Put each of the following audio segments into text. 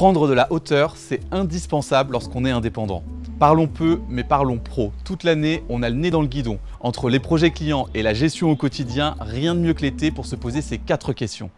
Prendre de la hauteur, c'est indispensable lorsqu'on est indépendant. Parlons peu, mais parlons pro. Toute l'année, on a le nez dans le guidon. Entre les projets clients et la gestion au quotidien, rien de mieux que l'été pour se poser ces 4 questions.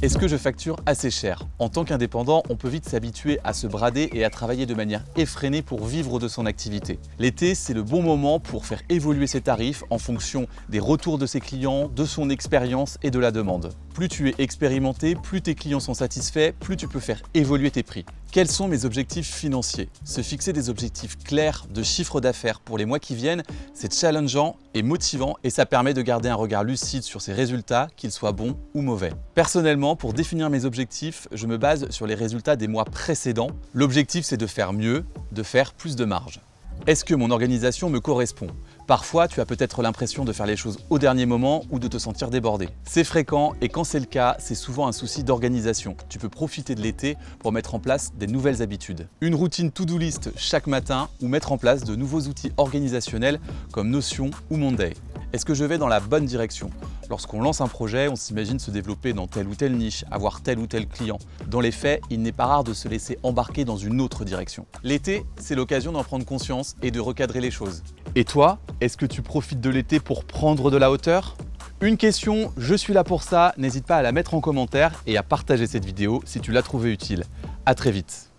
Est-ce que je facture assez cher? En tant qu'indépendant, on peut vite s'habituer à se brader et à travailler de manière effrénée pour vivre de son activité. L'été, c'est le bon moment pour faire évoluer ses tarifs en fonction des retours de ses clients, de son expérience et de la demande. Plus tu es expérimenté, plus tes clients sont satisfaits, plus tu peux faire évoluer tes prix. Quels sont mes objectifs financiers? Se fixer des objectifs clairs de chiffre d'affaires pour les mois qui viennent, c'est challengeant et motivant et ça permet de garder un regard lucide sur ses résultats, qu'ils soient bons ou mauvais. Personnellement, pour définir mes objectifs, je me base sur les résultats des mois précédents. L'objectif, c'est de faire mieux, de faire plus de marge. Est-ce que mon organisation me correspond? Parfois, tu as peut-être l'impression de faire les choses au dernier moment ou de te sentir débordé. C'est fréquent et quand c'est le cas, c'est souvent un souci d'organisation. Tu peux profiter de l'été pour mettre en place des nouvelles habitudes. Une routine to-do list chaque matin ou mettre en place de nouveaux outils organisationnels comme Notion ou Monday. Est-ce que je vais dans la bonne direction? Lorsqu'on lance un projet, on s'imagine se développer dans telle ou telle niche, avoir tel ou tel client. Dans les faits, il n'est pas rare de se laisser embarquer dans une autre direction. L'été, c'est l'occasion d'en prendre conscience et de recadrer les choses. Et toi, est-ce que tu profites de l'été pour prendre de la hauteur? Une question, je suis là pour ça, n'hésite pas à la mettre en commentaire et à partager cette vidéo si tu l'as trouvée utile. À très vite.